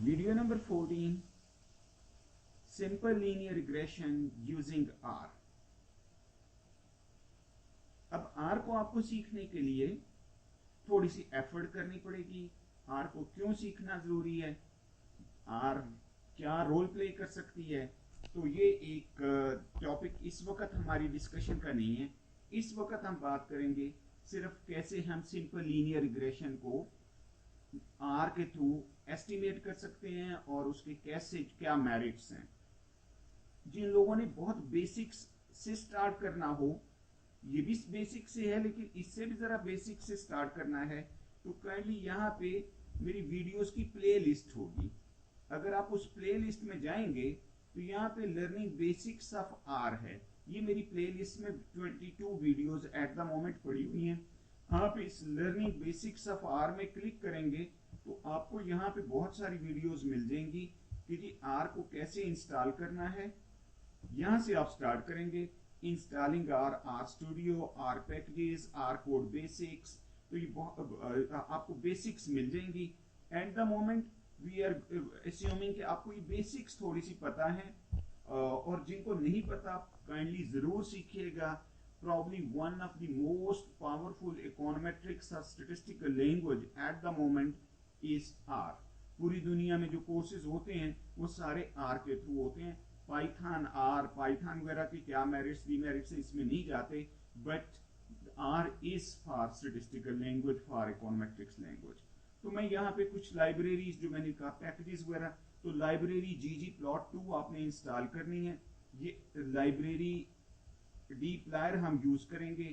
Video number 14, simple linear regression using R. अब R को आपको सीखने के लिए थोड़ी सी एफर्ट करनी पड़ेगी। R को क्यों सीखना जरूरी है, R क्या रोल प्ले कर सकती है, तो ये एक टॉपिक इस वक्त हमारी डिस्कशन का नहीं है। इस वक्त हम बात करेंगे सिर्फ कैसे हम सिंपल लीनियर रिग्रेशन को R के थ्रू एस्टिमेट कर सकते हैं और उसके कैसे क्या मेरिट्स हैं। जिन लोगों ने बहुत बेसिक्स से स्टार्ट करना हो, ये भी बेसिक से है लेकिन इससे भी जरा बेसिक से स्टार्ट करना है, तो काइंडली यहाँ पे मेरी वीडियोस की प्ले लिस्ट होगी। अगर आप उस प्ले लिस्ट में जाएंगे तो यहाँ पे लर्निंग बेसिक्स ऑफ आर है। ये मेरी प्ले लिस्ट में 22 वीडियोस एट द मोमेंट पड़ी हुई हैं। आप इस लर्निंग बेसिक्स ऑफ आर में क्लिक करेंगे तो आपको यहाँ पे बहुत सारी वीडियोस मिल जाएंगी कि जी आर को कैसे इंस्टॉल करना है। यहाँ से आप स्टार्ट करेंगे installing R studio, R packages, R code basics. तो ये आपको बेसिक्स मिल जाएंगी। At the moment we are assuming कि आपको ये बेसिक्स थोड़ी सी पता है, और जिनको नहीं पता काइंडली जरूर सीखिएगा। Probably one of the most powerful econometrics or statistical language at the moment is R. पूरी दुनिया में जो कोर्सेज होते हैं वो सारे R के थ्रू होते हैं। पाइथन वगैरह की क्या मेरिट्स डीमेरिट्स है इसमें नहीं जाते, but R is for statistical language, for econometrics language। तो मैं यहाँ पे कुछ लाइब्रेरीज जो मैंने कहा पैकेजेस वगैरह, तो लाइब्रेरी ggplot2 आपने इंस्टॉल करनी है। ये लाइब्रेरी dplyr हम यूज करेंगे।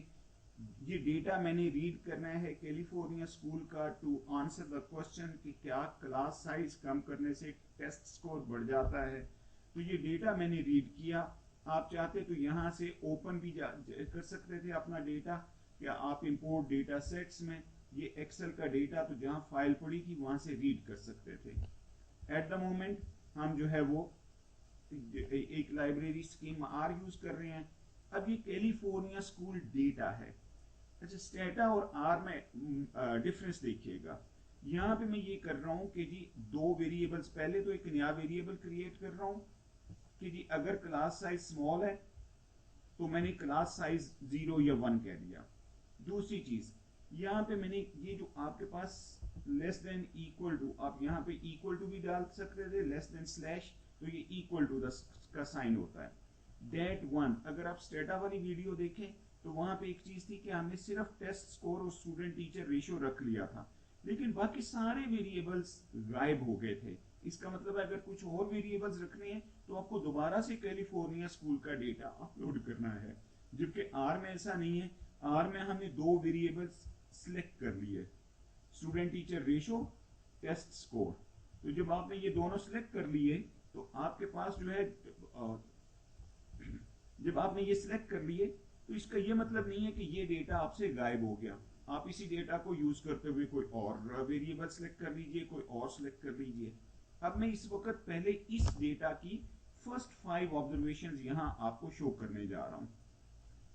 ये डेटा मैंने रीड करना है कैलिफोर्निया स्कूल का टू आंसर द क्वेश्चन कि क्या क्लास साइज कम करने से टेस्ट स्कोर बढ़ जाता है। तो ये डेटा मैंने रीड किया। आप चाहते तो यहाँ से ओपन भी कर सकते थे अपना डेटा, या आप इंपोर्ट डेटा सेट्स में ये एक्सेल का डेटा तो जहाँ फाइल पड़ी थी वहां से रीड कर सकते थे। एट द मोमेंट हम जो है वो एक लाइब्रेरी स्कीम आर यूज कर रहे हैं। अब ये कैलिफोर्निया स्कूल डेटा है। अच्छा, स्टेटा और आर में डिफरेंस देखिएगा। यहाँ पे मैं ये कर रहा हूँ कि जी दो वेरिएबल्स, पहले तो एक नया वेरिएबल क्रिएट कर रहा हूँ कि जी अगर क्लास साइज स्मॉल है तो मैंने क्लास साइज 0 या 1 कह दिया। दूसरी चीज यहाँ पे मैंने ये जो आपके पास लेस देन इक्वल टू, आप यहाँ पे इक्वल टू भी डाल सकते थे, लेस देन स्लैश, तो ये इक्वल टू का साइन होता है। dat1, अगर आप स्टेटा वाली वीडियो देखें तो वहां पे एक चीज थी कि हमने सिर्फ टेस्ट स्कोर और स्टूडेंट टीचर रेशियो रख लिया था, लेकिन बाकी सारे वेरिएबल्स गायब हो गए थे। इसका मतलब है अगर कुछ और वेरिएबल्स रखने हैं तो आपको दोबारा से कैलिफोर्निया स्कूल का डेटा अपलोड करना है, जबकि आर में ऐसा नहीं है। आर में हमने दो वेरिएबल्स सिलेक्ट कर लिए, student teacher ratio, test score. तो जब आपने ये दोनों सिलेक्ट कर लिए तो आपके पास जो है, जब आपने ये सिलेक्ट कर लिए तो इसका ये मतलब नहीं है कि ये डेटा आपसे गायब हो गया। आप इसी डेटा को यूज करते हुए कोई और वेरिएबल सिलेक्ट कर लीजिए, कोई और सिलेक्ट कर लीजिए। अब मैं इस वक्त पहले इस डेटा की फर्स्ट 5 ऑब्जर्वेशंस यहां आपको शो करने जा रहा हूं।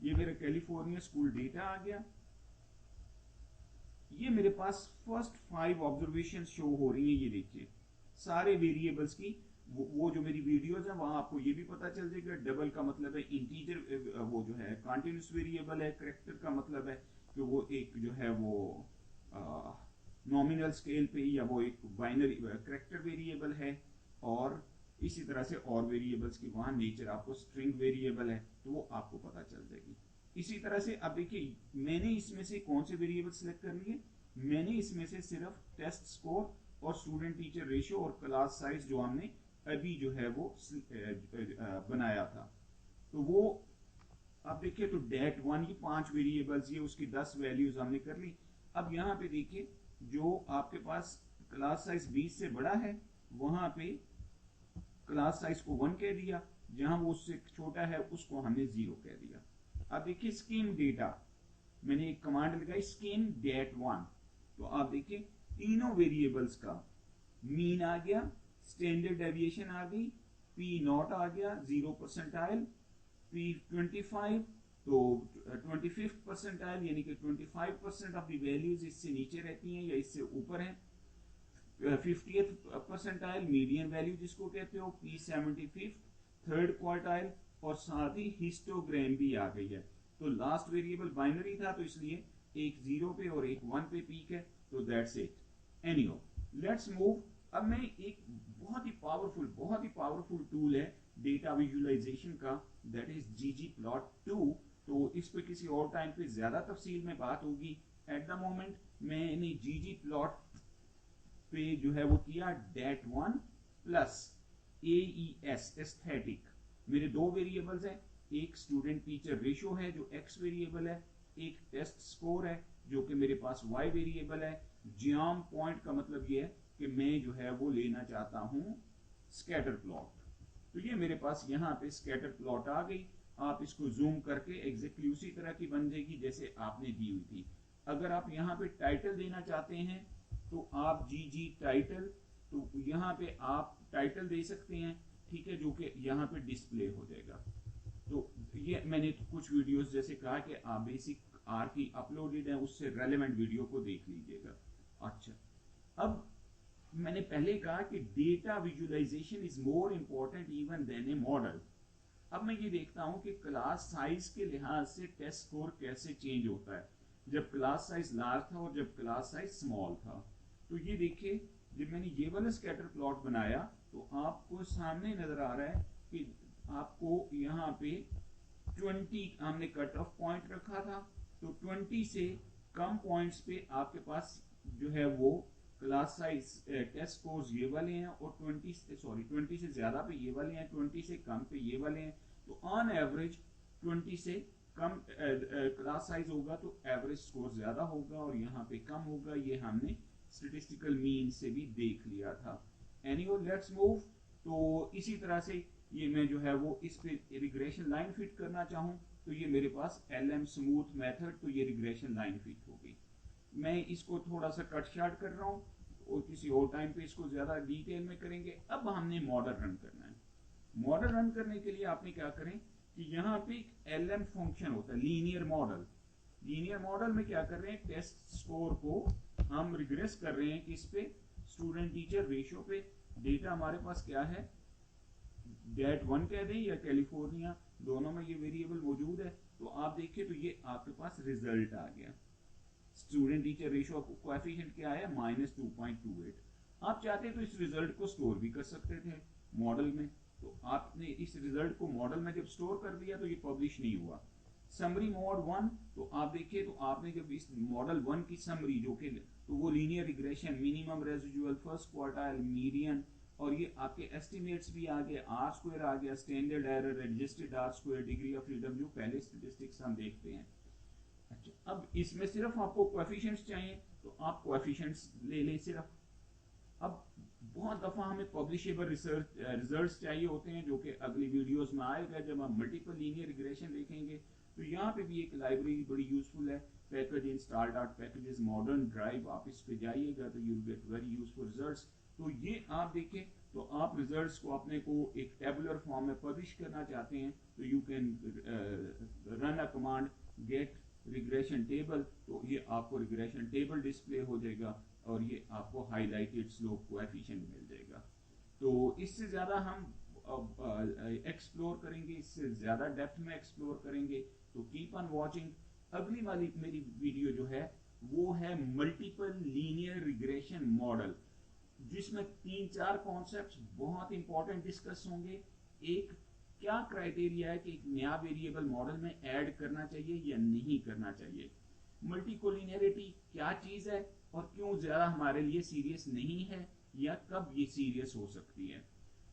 ये मेरा कैलिफोर्निया स्कूल डेटा आ गया। ये मेरे पास फर्स्ट 5 ऑब्जर्वेशन शो हो रही है। ये देखिए सारे वेरिएबल्स की, वो जो मेरी वीडियोस है वहां आपको ये भी पता चल जाएगा। डबल का मतलब है इंटीजर, वो जो है कॉन्टिन्यूस वेरिएबल है। करेक्टर का मतलब है कि वो एक जो है वो नॉमिनल स्केल पे, या वो एक बाइनरी करेक्टर वेरिएबल है। और इसी तरह से और वेरिएबल्स की वहां नेचर आपको स्ट्रिंग वेरिएबल है, तो वो आपको पता चल जाएगी। इसी तरह से अब देखिए मैंने इसमें से कौन से वेरिएबल सिलेक्ट कर लिए। मैंने इसमें से सिर्फ टेस्ट स्कोर और स्टूडेंट टीचर रेशियो और क्लास साइज जो हमने अभी जो है वो बनाया था, तो वो आप देखिए तो dat1 की 5 वेरिएबल्स, ये उसकी 10 वैल्यूज हमने कर ली। अब यहाँ पे देखिए जो आपके पास क्लास साइज 20 से बड़ा है वहां पे क्लास साइज को 1 कह दिया, जहां वो उससे छोटा है उसको हमने 0 कह दिया। अब देखिए स्कीम डेटा, मैंने एक कमांड लगाई स्कीम dat1, तो आप देखिए तीनों वेरिएबल्स का मीन आ गया, स्टैंडर्ड डेविएशन आ गई, पी नॉट आ गया 0 परसेंटाइल, पी 25 तो 25th परसेंटाइल, यानी कि 25% ऑफ द वैल्यूज इससे नीचे रहती हैं या इससे ऊपर हैं। 50th परसेंटाइल मीडियन वैल्यू जिसको कहते हो, P75 थर्ड क्वार्टाइल, और साथ ही हिस्टोग्राम भी आ गई है। तो लास्ट वेरिएबल बाइनरी था तो इसलिए एक 0 पे और एक 1 पे पीक है, तो that's it. Anyhow let's move. अब मैं एक बहुत ही पावरफुल टूल है डेटा विजुअलाइजेशन का, दैट इज ggplot2। तो इस पे किसी और टाइम पे ज्यादा तफसील में बात होगी। एट द मोमेंट मैंने ggplot पे जो है वो किया dat1 प्लस AES एस्थेटिक। मेरे दो वेरिएबल्स हैं, एक स्टूडेंट टीचर रेशो है जो x वेरिएबल है, एक टेस्ट स्कोर है जो कि मेरे पास y वेरिएबल है। जियाम पॉइंट का मतलब ये है कि मैं जो है वो लेना चाहता हूं स्कैटर प्लॉट। तो ये मेरे पास यहाँ पे स्कैटर प्लॉट आ गई। आप इसको जूम करके एग्जैक्टली उसी तरह की बन जाएगी जैसे आपने दी हुई थी। अगर आप यहाँ पे टाइटल देना चाहते हैं तो आप GG टाइटल, तो यहाँ पे आप टाइटल दे सकते हैं, ठीक है, जो कि यहाँ पे डिस्प्ले हो जाएगा। तो ये मैंने कुछ वीडियोस जैसे कहा कि आप बेसिक आर की अपलोडेड है, उससे रेलेवेंट वीडियो को देख लीजिएगा। अच्छा, अब मैंने पहले कहा कि data visualisation is more important even than a model. अब मैं ये देखता हूं कि क्लास साइज के लिहाज से टेस्ट स्कोर कैसे चेंज होता है, जब क्लास साइज लार्ज था और जब क्लास साइज स्मॉल था। तो ये देखिए, जब मैंने ये वाला स्कैटर प्लॉट बनाया तो आपको सामने नजर आ रहा है कि आपको यहाँ पे 20 हमने कट ऑफ पॉइंट रखा था, तो 20 से कम पॉइंट्स पे आपके पास जो है वो क्लास साइज टेस्ट स्कोर्स ये वाले हैं, और 20 से ज्यादा पे ये वाले हैं, 20 से कम पे ये वाले हैं। तो ऑन एवरेज 20 से कम क्लास साइज होगा तो एवरेज स्कोर ज्यादा होगा और यहाँ पे कम होगा। ये हमने स्टेटिस्टिकल मीन से भी देख लिया था। Anyway let's move. तो इसी तरह से ये मैं जो है वो इस पे रिग्रेशन लाइन फिट करना चाहूँ तो ये मेरे पास LM स्मूथ मेथड, तो ये रिग्रेशन लाइन फिट होगी। मैं इसको थोड़ा सा कट शार्ट कर रहा हूँ और किसी और टाइम पे इसको ज्यादा डिटेल में करेंगे। अब हमने मॉडल रन करना है। मॉडल रन करने के लिए आपने क्या करें कि यहाँ पे एक LM फंक्शन होता है, लीनियर मॉडल। लीनियर मॉडल में क्या कर रहे हैं, टेस्ट स्कोर को हम रिग्रेस कर रहे हैं किस पे, स्टूडेंट टीचर रेशियो पे। डेटा हमारे पास क्या है, dat1 कह दें या कैलिफोर्निया, दोनों में ये वेरिएबल मौजूद है। तो आप देखिए तो ये आपके पास रिजल्ट आ गया। स्टूडेंट टीचर रेशियो कोएफिशिएंट क्या है, -2.28। आप चाहते तो इस रिजल्ट को स्टोर भी कर सकते थे मॉडल में। तो आपने इस रिजल्ट को मॉडल में जब स्टोर कर दिया तो ये पब्लिश नहीं हुआ। समरी मॉड 1, तो आप देखिए तो आपने जब इस मॉडल 1 की समरी जो कि तो वो linear regression, minimum residual, first quartile, median, और ये आपके एस्टिमेट्स भी आ गए, आर स्क्वायर आ गया, standard error, adjusted are square, degree of freedom, जो पहले स्टैटिस्टिक्स हम देखते हैं। अच्छा, अब इसमें सिर्फ आपको कोएफिशिएंट्स चाहिए तो आप कोएफिशिएंट्स ले लें सिर्फ। अब बहुत दफा हमें पब्लिशेबल रिजल्ट्स चाहिए होते हैं जो कि अगली वीडियोस में आएगा जब हम मल्टीपल लीनियर रिग्रेशन देखेंगे। तो यहाँ पे भी एक लाइब्रेरी बड़ी यूजफुल है, package install dot packages modern drive. आप इस पे जाइएगा तो you will get very useful results. तो ये आप देखें तो आप रिजल्ट्स को अपने को एक टेबुलर फॉर्म में पब्लिश करना चाहते हैं तो you can run a command get regression table. तो ये आपको रिग्रेशन टेबल डिस्प्ले हो जाएगा और ये आपको हाईलाइटेड स्लोप कोएफिशिएंट मिल जाएगा। तो इससे ज्यादा हम एक्सप्लोर करेंगे, इससे ज्यादा डेप्थ में एक्सप्लोर करेंगे। तो कीप ऑन वॉचिंग। अगली वाली मेरी वीडियो जो है वो है मल्टीपल लीनियर रिग्रेशन मॉडल, जिसमें 3-4 कॉन्सेप्ट्स बहुत इंपॉर्टेंट डिस्कस होंगे। एक, क्या क्राइटेरिया है कि एक नया वेरिएबल मॉडल में ऐड करना चाहिए या नहीं करना चाहिए, मल्टीकोलिनियरिटी क्या चीज है और क्यों ज्यादा हमारे लिए सीरियस नहीं है या कब ये सीरियस हो सकती है,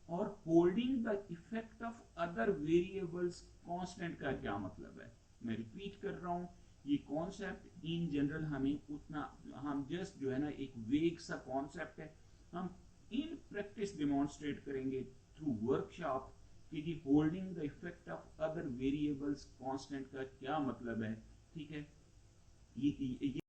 और holding the effect of other variables constant का क्या मतलब है। मैं रिपीट कर रहा हूं, ये कॉन्सेप्ट इन जनरल हमें उतना, हम जस्ट जो है ना एक वेग सा कॉन्सेप्ट है, हम इन प्रैक्टिस डेमोन्स्ट्रेट करेंगे थ्रू वर्कशॉप कि जी holding the effect of other variables constant का क्या मतलब है। ठीक है, ये